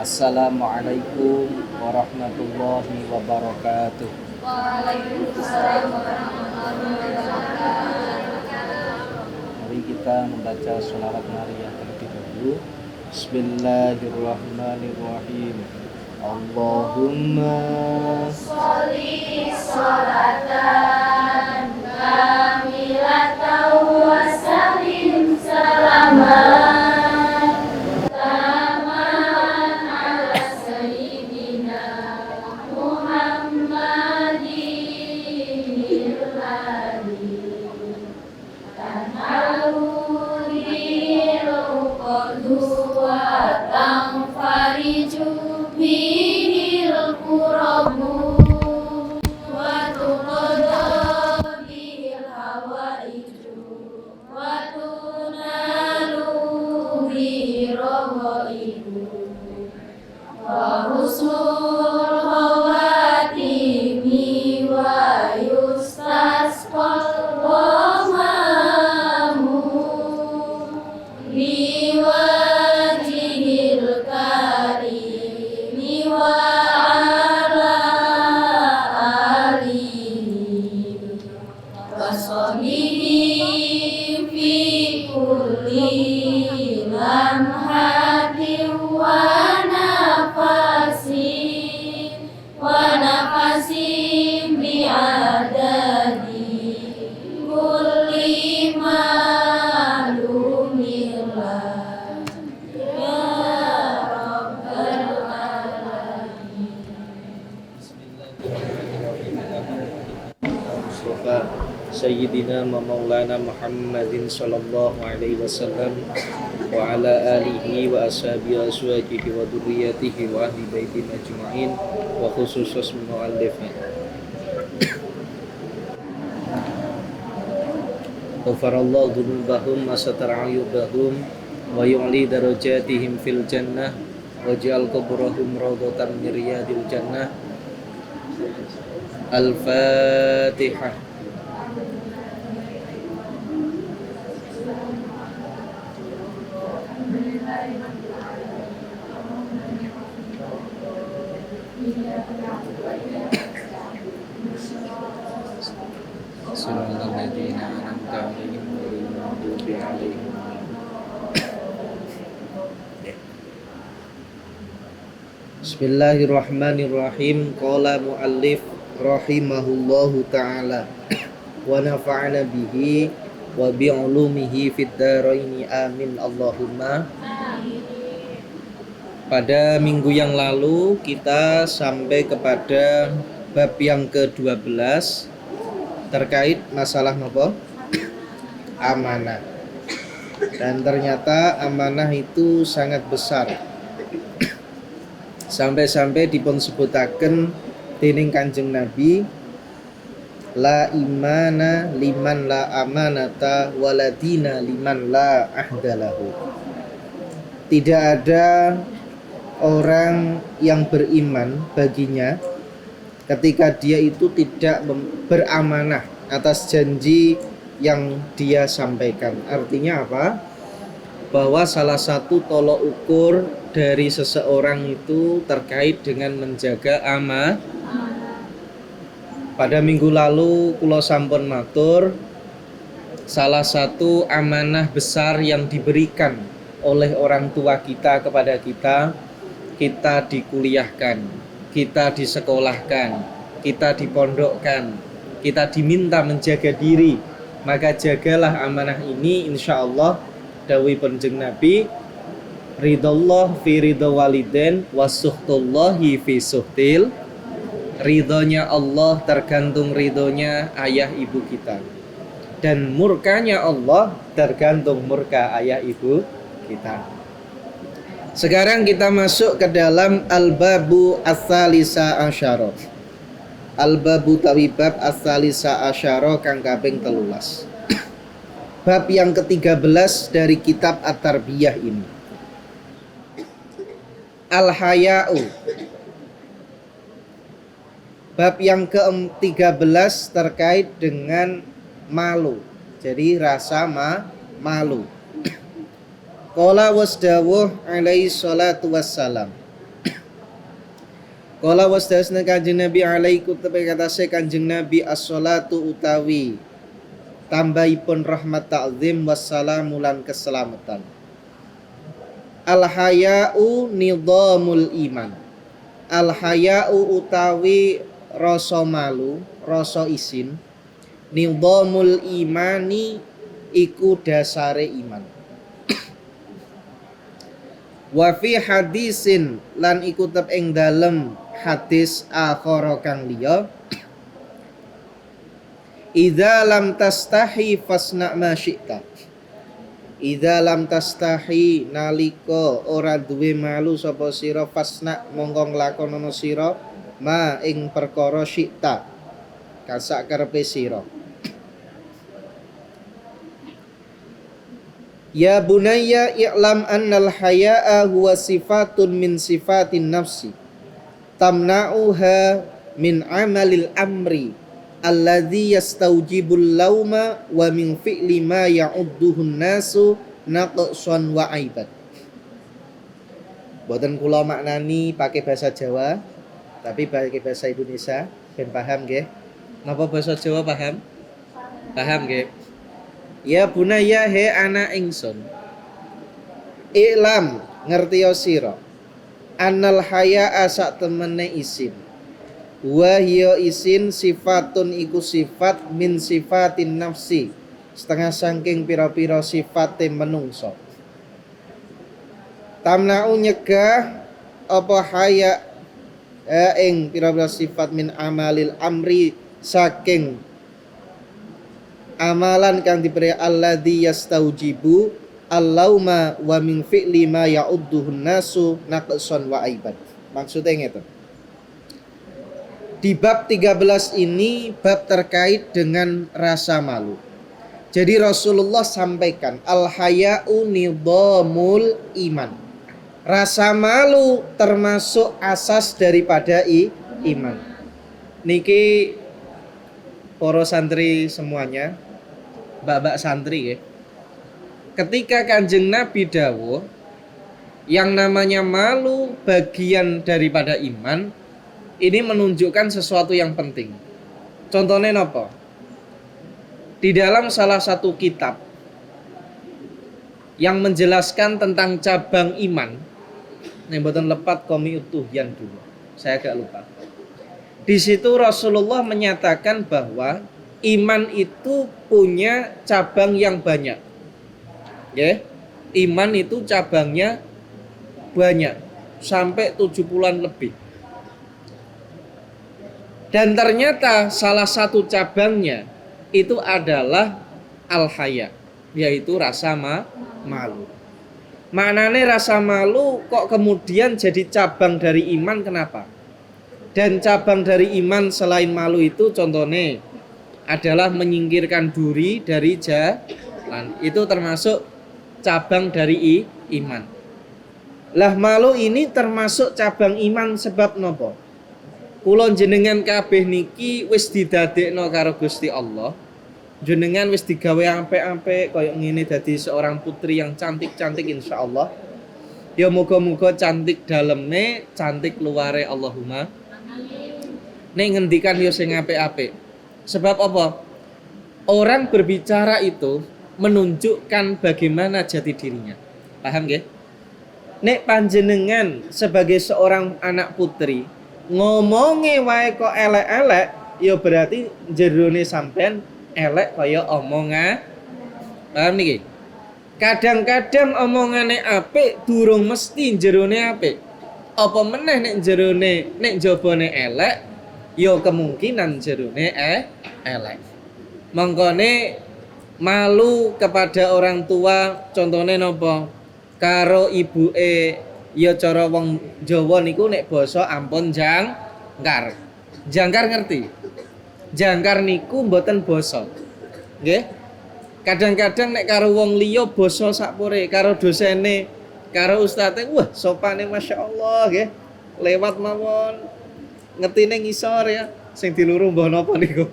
Assalamualaikum warahmatullahi wabarakatuh. Waalaikumsalam warahmatullahi wabarakatuh. Mari kita membaca sholawat Nariyah terlebih dahulu. Bismillahirrahmanirrahim. Allahumma Sholli sholatan kamilatan wa sallim salaman taman ala sayyidina Muhammadin al-hadi tanhalu biru qadu wa tanfariju bihil kurabu wa tuqadha bihil hawaiju wa tunalu bihi rawaibu wa husnul khawatimi wa yustasqal ghamamu biwajhil karimi wa ala alihi wa sahbihi fi kulli lamhatin wa nafasin bi'adadi kulli ma'lumillah ya rabbal alamin. Mustafa Sayyidina wa Maulana Muhammadin sallallahu alaihi wasallam wa ala alihi wa ashabihi wa azwajihi wa dhurriyyatihi wa ahli baiti ajma'in wa khususus mu'allifin. Ghafarallahu dzunubahum wa satara ayubahum wa yu'li darajatihim fil jannah wa ja'al quburahum rawdatan min riyadil jannah. Al-Fatihah. Suratul ladzina an'amta 'alaihim ghairil maghdubi 'alaihim. Bismillahirrahmanirrahim. Qala muallif rahimahullahu ta'ala wa nafa'ana bihi wa bi'ulumihi fid dharaini amin Allahumma. Pada minggu yang lalu kita sampai kepada bab yang ke-12 terkait masalah apa? Amanah. Dan ternyata amanah itu sangat besar. Sampai-sampai dipun sebutaken dening Kanjeng Nabi, la imana liman la amanata waladina liman la ahdalahu. Tidak ada orang yang beriman baginya ketika dia itu tidak beramanah atas janji yang dia sampaikan. Artinya apa? Bahwa salah satu tolok ukur dari seseorang itu terkait dengan menjaga amanah. Pada minggu lalu kula sampun matur, salah satu amanah besar yang diberikan oleh orang tua kita kepada kita dikuliahkan, kita disekolahkan, kita dipondokkan, kita diminta menjaga diri. Maka jagalah amanah ini, insya Allah dawuhipun Kanjeng Nabi, ridallah fi ridha walidain wasuhtullahi fi suhtil. Ridhonya Allah tergantung ridhonya ayah ibu kita, dan murkanya Allah tergantung murka ayah ibu kita. Sekarang kita masuk ke dalam al-babu as-salisa asyara. Al-babu tawibab as-salisa asyara kang kaping 13. Bab yang ke-13 dari kitab At-Tarbiyah ini. Al-haya'u. Bab yang ke-13 terkait dengan malu. Jadi rasa malu. Qala wasdawuh alaihi salatu wassalam. Kala wasdasna Kanjeng Nabi alaihi tepe katase Kanjeng Nabi as-shalatu utawi tambahipun rahmat ta'zim wassalamu lan keselamatan. Al haya'u nidhamul iman. Al haya'u utawi rasa malu, rasa isin. Nidhamul imani iku dasare iman. Wa fi hadisin lan iku tep ing dalem hadis akhara kang liya, idza lam tastahi fasna ma syi'ta. Idza lam tastahi nalika ora duwe malu sapa sira fasna mongko nglakonana sira ma ing perkara syi'ta kasak karepe sira. Ya bunayya i'lam annal haya'a huwa sifatun min sifatin nafsi tamna'uha min amalil amri alladzi yastaujibul lauma wa min fi'li ma ya'udduhun nasu naqsan wa aibat. Boten kula maknani pakai bahasa Jawa, tapi pakai bahasa Indonesia ben paham nggih. Napa bahasa Jawa paham? Paham nggih. Ya bunaya he anak ingsun, I'lam ngertiyo sira annal haya'a sak temene isin. Wa hiya isin sifatun iku sifat min sifatin nafsi, setengah saking pira-pira sifate menungso. Tamna'u nyegah apa haya ing pira-pira sifat min amalil amri saking amalan kang diberi alladzi yastaujibu allauma wa min fi'li ma ya'udduhun nasu naqsan wa aibat. Maksudnya ngeten. Di bab 13 ini bab terkait dengan rasa malu. Jadi Rasulullah sampaikan al haya'u nidhamul iman. Rasa malu termasuk asas daripada iman. Niki para santri semuanya, mbak-mbak santri ya. Ketika Kanjeng Nabi dawuh yang namanya malu bagian daripada iman, ini menunjukkan sesuatu yang penting. Contohnya napa? Di dalam salah satu kitab yang menjelaskan tentang cabang iman, nek mboten lepat komi utuhyan dulu. Saya agak lupa. Di situ Rasulullah menyatakan bahwa iman itu punya cabang yang banyak. Ya, iman itu cabangnya banyak, sampai 70-an lebih. Dan ternyata salah satu cabangnya itu adalah al-haya, yaitu rasa malu. Maknanya rasa malu kok kemudian jadi cabang dari iman, kenapa? Dan cabang dari iman selain malu itu contohnya adalah menyingkirkan duri dari jalan. Itu termasuk cabang dari iman. Lah malu ini termasuk cabang iman sebab nopo? Kula jenengan kabeh niki wis didadekno karo Gusti Allah. Jenengan wis digawe apik-apik kaya ngene dadi seorang putri yang cantik-cantik insyaallah. Ya muga-muga cantik daleme, cantik luare Allahumma. Nek ngendikan yo sing apik-apik. Sebab apa? Orang berbicara itu menunjukkan bagaimana jati dirinya. Paham nggih? Nek panjenengan sebagai seorang anak putri ngomonge wae kok elek-elek, ya berarti jerone sampean elek kaya omongan. Paham niki? Kadang-kadang omongane apik durung mesti jerone apik. Apa meneh nek jerone nek jabane elek, ya kemungkinan jerone elek. Mangkane malu kepada orang tua contohnya napa? Karo ibuke ya cara wong Jawa niku nek basa ampun jangkar. Jangkar ngerti? Jangkar niku mboten basa. Nggih. Kadang-kadang nek karo wong liya basa sakpure, karo dosene, karo ustate, wah sopane masyaallah nggih. Lewat mawon. Ngetine ngisor ya, sing diluru mbah napa niku.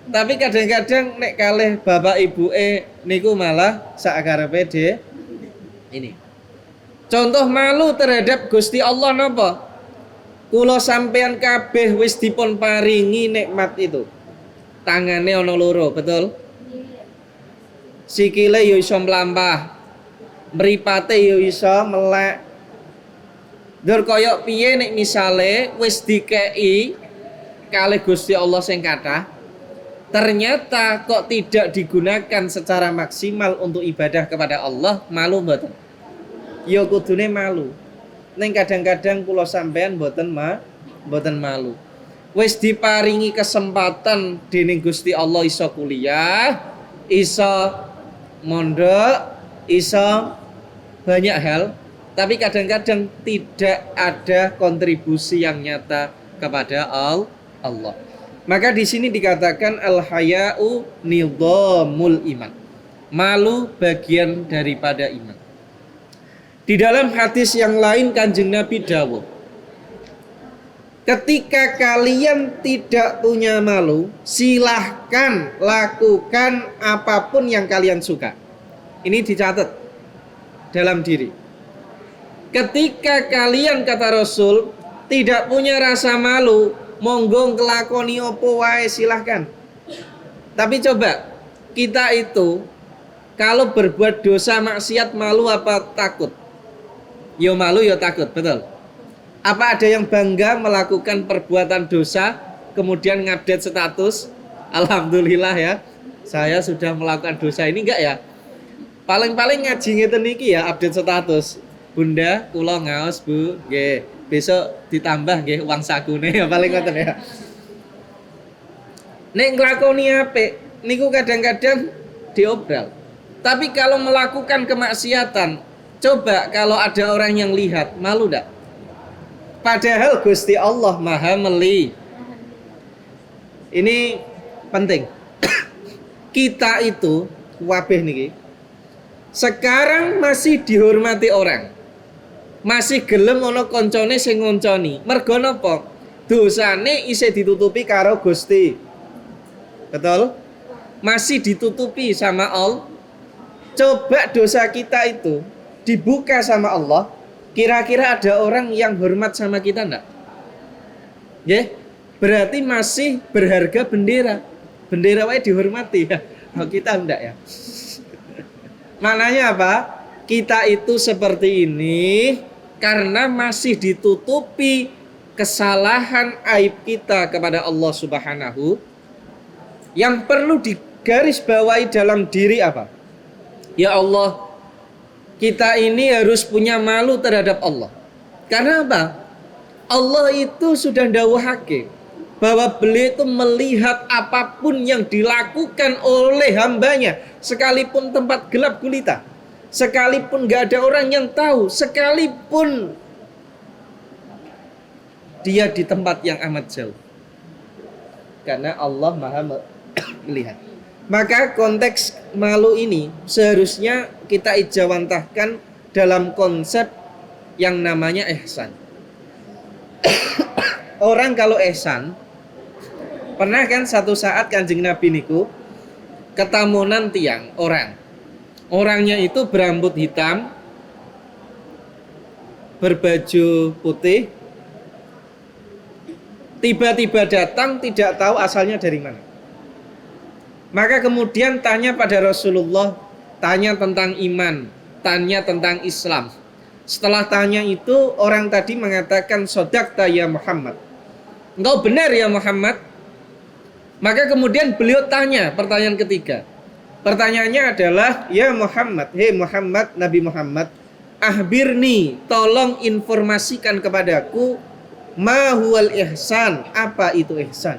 Tapi kadang-kadang nek kalih bapak ibuke niku malah sakarepe ini. Contoh malu terhadap Gusti Allah napa? Kula sampean kabeh wis dipun paringi nikmat itu. Tangane ana loro, betul? Sikile yo iso mlampah. Mripate yo iso melek. Dur kaya piye nek misale wis dikei kalih Gusti Allah sing kathah, ternyata kok tidak digunakan secara maksimal untuk ibadah kepada Allah, malu mboten? Ya kudune malu. Ning kadang-kadang kula sampean mboten malu. Wis diparingi kesempatan dening Gusti Allah iso kuliah, iso mondok, iso banyak hal, tapi kadang-kadang tidak ada kontribusi yang nyata kepada Allah. Maka di sini dikatakan al-haya'u nidhamul iman. Malu bagian daripada iman. Di dalam hadis yang lain Kanjeng Nabi dawuh, ketika kalian tidak punya malu, silahkan lakukan apapun yang kalian suka. Ini dicatat dalam diri. Ketika kalian, kata Rasul, tidak punya rasa malu, monggo ngelakoni opo wae silahkan. Tapi coba kita itu kalau berbuat dosa maksiat malu apa takut? Yo malu yo takut, betul. Apa ada yang bangga melakukan perbuatan dosa kemudian ngupdate status? Alhamdulillah ya, saya sudah melakukan dosa ini, enggak ya? Paling-paling ngaji ngeten niki ya, update status. Bunda, kula ngaos Bu, nggih. Besok ditambah nggih uang sakune ya, paling ngoten ya. Nek nglakoni apik niku kadang-kadang diobral. Tapi kalau melakukan kemaksiatan, coba kalau ada orang yang lihat, malu ndak? Padahal Gusti Allah Maha Meli. Ini penting. Kita itu wabeh niki sekarang masih dihormati orang. Masih gelem ana koncone sing ngonconi. Mergo napa? Dosane isih ditutupi karo Gusti. Betul? Masih ditutupi sama Allah. Coba dosa kita itu dibuka sama Allah, kira-kira ada orang yang hormat sama kita enggak? Ya, berarti masih berharga bendera. Bendera wae dihormati ya. Oh, kita enggak ya. Maknanya apa? Kita itu seperti ini karena masih ditutupi kesalahan aib kita kepada Allah Subhanahu. Yang perlu digarisbawahi dalam diri apa? Ya Allah, kita ini harus punya malu terhadap Allah. Karena apa? Allah itu sudah ndawuhake bahwa beliau itu melihat apapun yang dilakukan oleh hambanya, sekalipun tempat gelap gulita, sekalipun gak ada orang yang tahu, sekalipun dia di tempat yang amat jauh, karena Allah Maha melihat. Maka konteks malu ini seharusnya kita ijawantahkan dalam konsep yang namanya ihsan. Orang kalau ihsan, pernah kan satu saat Kanjeng Nabi niku ketamunan tiang orang. Orangnya itu berambut hitam, berbaju putih. Tiba-tiba datang tidak tahu asalnya dari mana. Maka kemudian tanya pada Rasulullah, tanya tentang iman, tanya tentang Islam. Setelah tanya itu orang tadi mengatakan sodaqta ya Muhammad. Engkau benar ya Muhammad. Maka kemudian beliau tanya pertanyaan ketiga. Pertanyaannya adalah, ya Muhammad, hei Muhammad, Nabi Muhammad, ahbirni, tolong informasikan kepadaku, ma huwal ihsan, apa itu ihsan?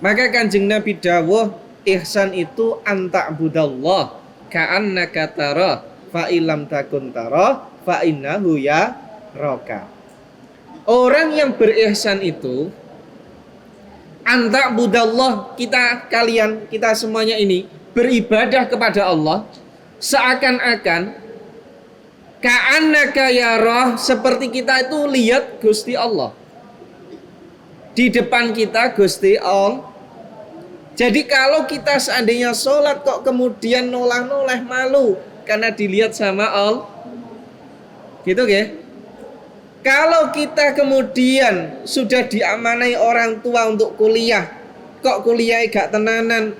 Maka Kanjeng Nabi dawuh, ihsan itu anta'budallah ka'annaka tara fa illam takun tara fa innahu yaraka. Orang yang berihsan itu anta'budallah, kita semuanya ini beribadah kepada Allah seakan-akan ka'annaka yarah, seperti kita itu lihat Gusti Allah. Di depan kita Gusti Allah. Jadi kalau kita seandainya sholat kok kemudian noleh-noleh malu karena dilihat sama Allah, gitu ya. Kalau kita kemudian sudah diamanai orang tua untuk kuliah, kok kuliah gak tenanan,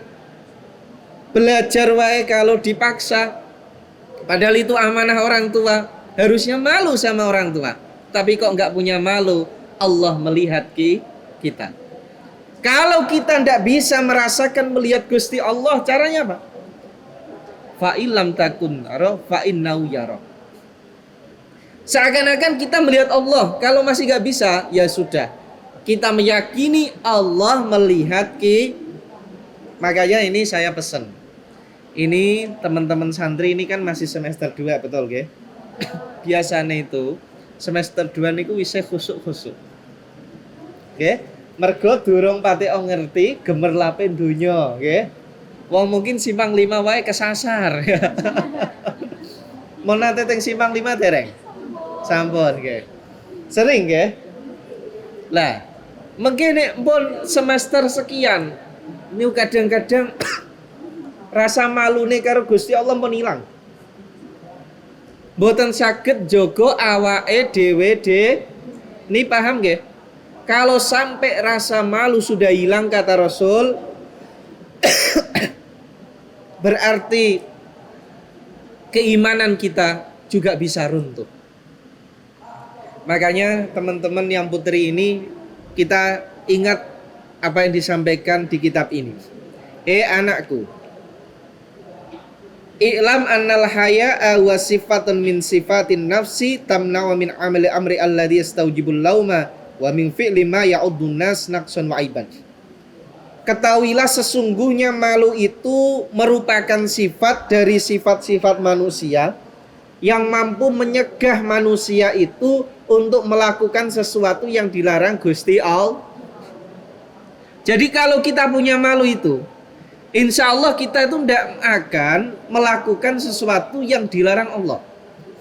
belajar wae kalau dipaksa, padahal itu amanah orang tua, harusnya malu sama orang tua. Tapi kok nggak punya malu, Allah melihat kita. Kalau kita tidak bisa merasakan melihat Gusti Allah, caranya apa? Fa'ilam takun naro, fa'innau yaro. Seakan-akan kita melihat Allah. Kalau masih nggak bisa, ya sudah. Kita meyakini Allah melihat Makanya ini saya pesan. Ini teman-teman santri ini kan masih semester 2, betul nggih? Biasanya itu semester 2 niku wis khusuk-khusuk. Nggih? Mergo durung pati ngerti gemerlape donya, nggih. Wong mungkin simpang 5 wae kesasar. Mun nate teng simpang 5 dereng? Sampun nggih. Sering nggih? Lah, mungkin pun semester sekian niku kadang-kadang rasa malune karo Gusti Allah pun ilang. Mboten saged jaga awake dhewe Ini paham nggih? Kalau sampai rasa malu sudah hilang kata Rasul, berarti keimanan kita juga bisa runtuh. Makanya teman-teman yang putri ini, kita ingat apa yang disampaikan di kitab ini. Anakku, i'lam annal haya'a wa sifatun min sifatin nafsi tamna'u min amri alladhi yastaujibul lauma wa min fi'li ma ya'uddun nas naqsan wa aiban. Ketahuilah sesungguhnya malu itu merupakan sifat dari sifat-sifat manusia yang mampu menyegah manusia itu untuk melakukan sesuatu yang dilarang Gusti Allah. Jadi kalau kita punya malu itu, insya Allah kita itu tidak akan melakukan sesuatu yang dilarang Allah.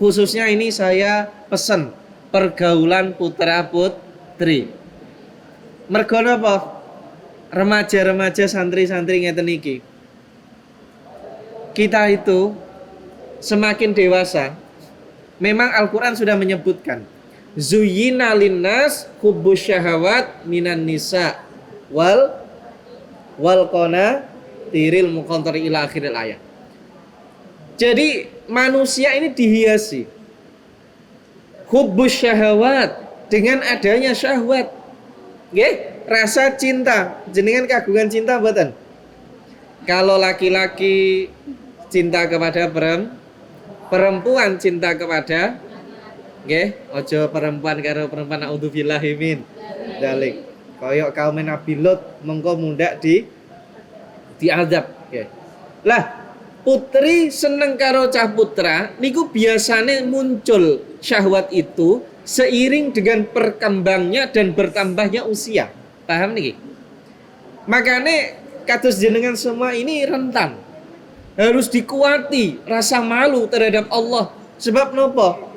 Khususnya ini saya pesan pergaulan putra putri. Mergo napa? Remaja-remaja santri-santri ngeten iki. Kita itu semakin dewasa, memang Al-Qur'an sudah menyebutkan zuyyina linnas hubbus syahawat minan nisa wal qana tiril muqantari ila akhiril ayat. Jadi manusia ini dihiasi hubbus syahawat dengan adanya syahwat. Nggih, rasa cinta. Jenengan kagungan cinta mboten? Kalau laki-laki cinta kepada perempuan cinta kepada nggih, aja perempuan karo perempuan naudzubillahi min dzalik. Kaya kaum Nabi Lut mengko mundak diazab nggih. Lah, putri seneng karo cah putra niku biasanya muncul syahwat itu seiring dengan perkembangnya dan bertambahnya usia. Paham niki? Makanya kados jenengan semua ini rentan. Harus dikuati rasa malu terhadap Allah. Sebab nopo?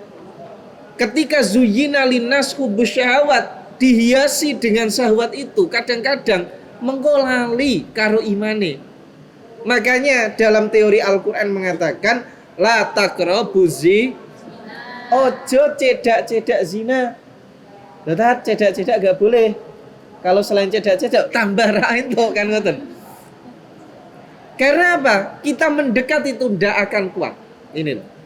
Ketika zuyyina linnas hubbus syahawat, dihiasi dengan syahwat itu, kadang-kadang mengkolali karo imane. Makanya dalam teori Al-Qur'an mengatakan la taqrabuzi, ojo cedak-cedak zina. Tetap cedak-cedak gak boleh. Kalau selain cedak-cedak tambah rain tuh kan ngoten. Karena apa? Kita mendekat itu ndak akan kuat. Ini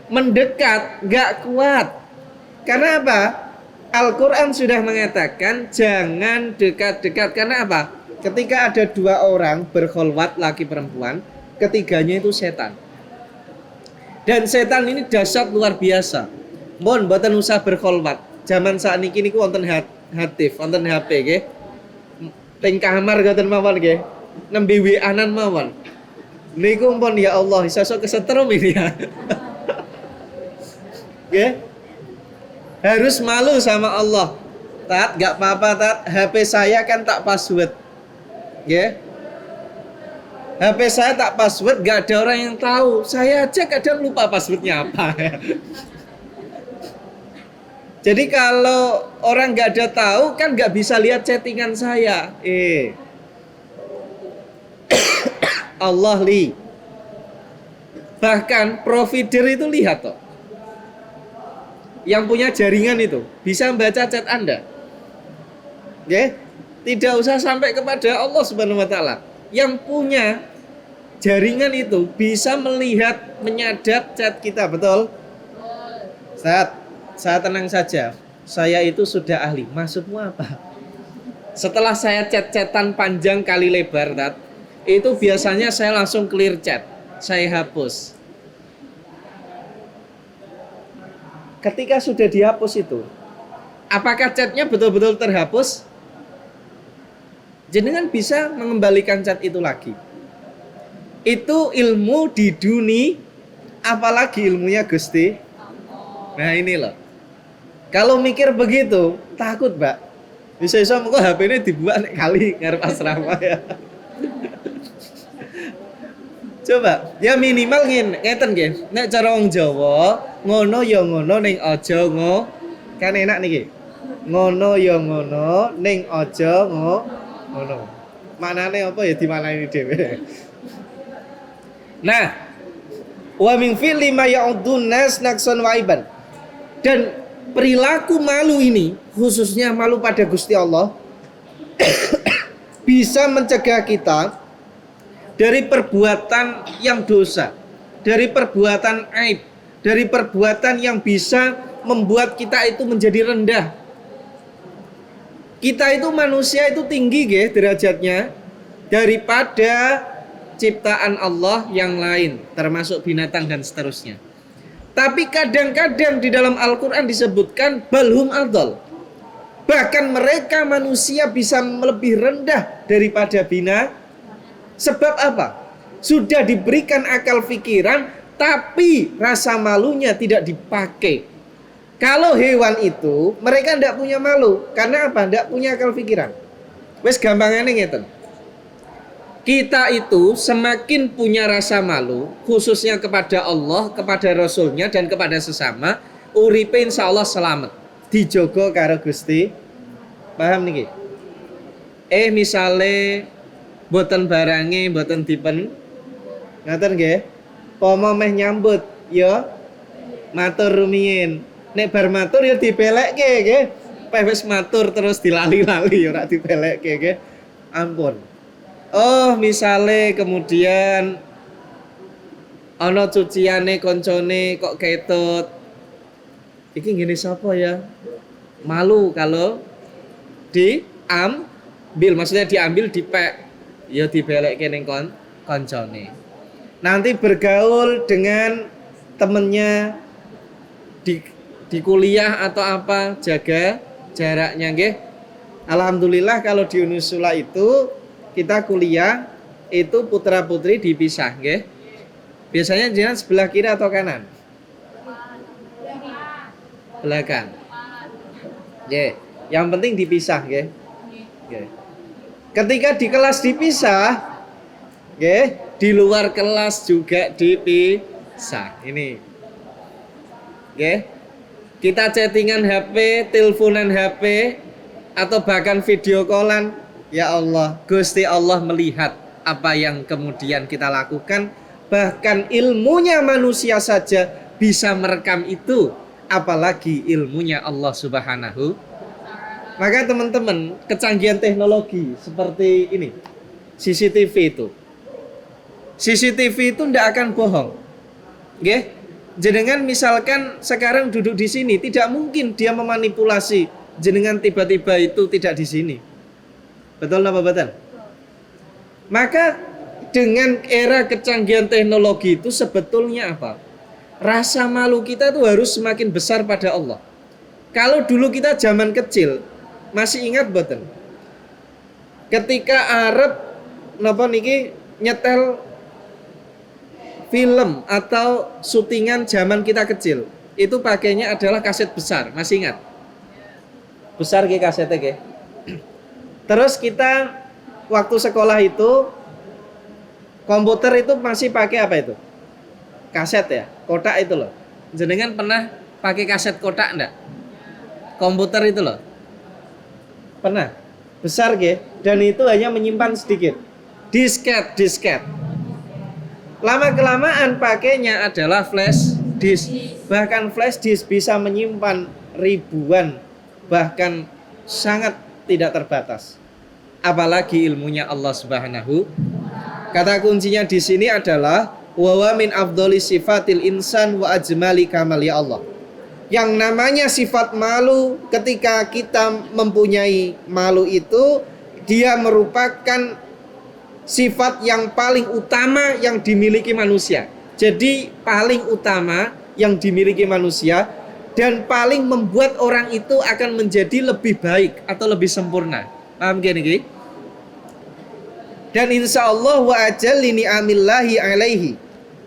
mendekat gak kuat. Karena apa? Al-Quran sudah mengatakan jangan dekat-dekat. Karena apa? Ketika ada dua orang berkholwat laki perempuan, ketiganya itu setan. Dan setan ini dahsyat luar biasa. Mohon mboten usah berkholwat. Zaman saat ini niku wonten hatif, wonten HP nggih. Teng kamar ngoten mawon nggih. Nembe WA-an mawon. Niku pun ya Allah, iso kesetrum ini ya. Nggih. Harus malu sama Allah. Tat, gak apa-apa tat, HP saya kan tak password. Nggih. HP saya tak password, gak ada orang yang tahu. Saya aja kadang lupa passwordnya apa. Jadi kalau orang gak ada tahu kan gak bisa lihat chattingan saya. Allah li. Bahkan provider itu lihat toh. yang punya jaringan itu bisa membaca chat Anda. Oke? Tidak usah sampai kepada Allah Subhanahu wa taala. Yang punya jaringan itu bisa melihat, menyadap chat kita, betul? Saya tenang saja. Saya itu sudah ahli. Maksudmu apa? Setelah saya chat-chatan panjang kali lebar, itu biasanya saya langsung clear chat. Saya hapus. Ketika sudah dihapus itu, apakah chatnya betul-betul terhapus? Jenengan bisa mengembalikan chat itu lagi. Itu ilmu di dunia, apalagi ilmunya Gusti. Nah ini loh. Kalau mikir begitu, takut Mbak. Bisa-bisa mengko HP ini dibuat nek kali ngarep asrama ya. Coba, ya minimal ngeten nggih. Nek cara wong Jawa, ngono ya ngono ning aja kan enak niki. Ngono ya ngono ning aja ngono. Manane apa ya dimanani dhewe. Nah, wa min fi'li ma ya'udun nas naksan wa aiban. Dan perilaku malu ini, khususnya malu pada Gusti Allah, bisa mencegah kita dari perbuatan yang dosa, dari perbuatan aib, dari perbuatan yang bisa membuat kita itu menjadi rendah. Kita itu manusia itu tinggi derajatnya daripada ciptaan Allah yang lain, termasuk binatang dan seterusnya. Tapi kadang-kadang di dalam Al-Quran disebutkan balhum adol. Bahkan mereka manusia bisa lebih rendah daripada binatang. Sebab apa? Sudah diberikan akal pikiran, tapi rasa malunya tidak dipakai. Kalau hewan itu, mereka tidak punya malu. Karena apa? Tidak punya akal pikiran. Wes gampangnya ngeten. Kita itu semakin punya rasa malu, khususnya kepada Allah, kepada Rasulnya, dan kepada sesama, uripe insya Allah selamat. Dijogo karo Gusti. Paham niki? Misale boten barange, boten dipen, ngaten nggih. Pomo meh nyambut, ya matur rumiyin. Nek bar matur ya dipelekke nggih. Wis matur terus dilali-lali ya ora dipelekke nggih. Ampun. Oh, misale kemudian ana cuciane koncone kok ketut. Iki ngene sapa ya? Malu kalau diambil, maksudnya diambil dipek, ya dibelekke ning koncone. Nanti bergaul dengan temennya di kuliah atau apa, jaga jaraknya nggih. Alhamdulillah kalau di Unisula itu kita kuliah itu putra-putri dipisah nggih. Biasanya jenengan sebelah kiri atau kanan? Belakang. Nggih. Yang penting dipisah nggih. Nggih. Ketika di kelas dipisah, nggih, di luar kelas juga dipisah. Ini. Nggih. Kita chattingan HP, teleponan HP atau bahkan video callan. Ya Allah, Gusti Allah melihat apa yang kemudian kita lakukan. Bahkan ilmunya manusia saja bisa merekam itu, apalagi ilmunya Allah Subhanahu. Maka teman-teman, kecanggihan teknologi seperti ini, CCTV itu tidak akan bohong. Nggih? Jenengan misalkan sekarang duduk di sini, tidak mungkin dia memanipulasi jenengan tiba-tiba itu tidak di sini. Betul apa betul? Maka dengan era kecanggihan teknologi itu sebetulnya apa? Rasa malu kita itu harus semakin besar pada Allah. Kalau dulu kita zaman kecil, masih ingat betul? Ketika Arab napa niki nyetel film atau syutingan zaman kita kecil, itu pakainya adalah kaset besar, masih ingat? Besar ke kasetnya ke? Terus kita waktu sekolah itu komputer itu masih pakai apa itu? Kaset ya, kotak itu loh. Jenengan pernah pakai kaset kotak enggak? Komputer itu loh. Pernah? Besar ke? Dan itu hanya menyimpan sedikit. Disket. Lama kelamaan pakainya adalah flash disk. Bahkan flash disk bisa menyimpan ribuan, bahkan sangat tidak terbatas. Apalagi ilmunya Allah Subhanahu. Kata kuncinya di sini adalah wa min afdholi sifatil insan wa ajmali kamali Allah. Yang namanya sifat malu, ketika kita mempunyai malu itu, dia merupakan sifat yang paling utama yang dimiliki manusia. Jadi paling utama yang dimiliki manusia dan paling membuat orang itu akan menjadi lebih baik atau lebih sempurna. Paham gini? Dan insya Allah wa ajal lini amillahi alaihi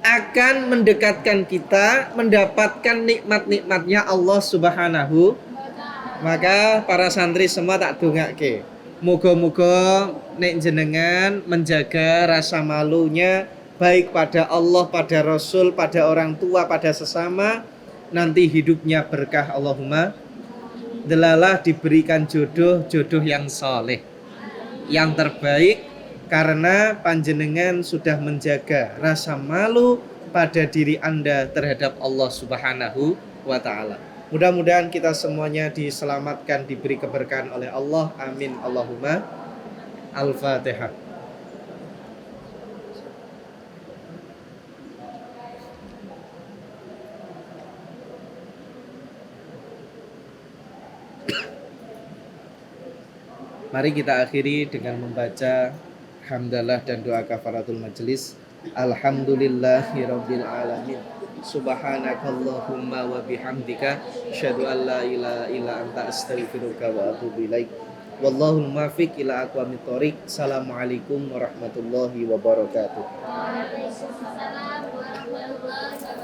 akan mendekatkan kita mendapatkan nikmat-nikmatnya Allah Subhanahu. Maka para santri semua tak dongake, moga-moga nek jenengan menjaga rasa malunya baik pada Allah, pada Rasul, pada orang tua, pada sesama, nanti hidupnya berkah Allahumma. Delalah diberikan jodoh yang soleh, yang terbaik, karena panjenengan sudah menjaga rasa malu pada diri Anda terhadap Allah Subhanahu wa ta'ala. Mudah-mudahan kita semuanya diselamatkan, diberi keberkahan oleh Allah. Amin Allahumma. Al-Fatihah. Mari kita akhiri dengan membaca hamdalah dan doa kafaratul majelis. Alhamdulillahirabbil alamin. Subhanakallahumma wa bihamdika asyhadu an la ilaha illa anta astaghfiruka wa atubu ilaik. Wallahul muwaffiq ila aqwamit thoriq. Assalamualaikum warahmatullahi wabarakatuh. Waalaikumsalam warahmatullahi wabarakatuh.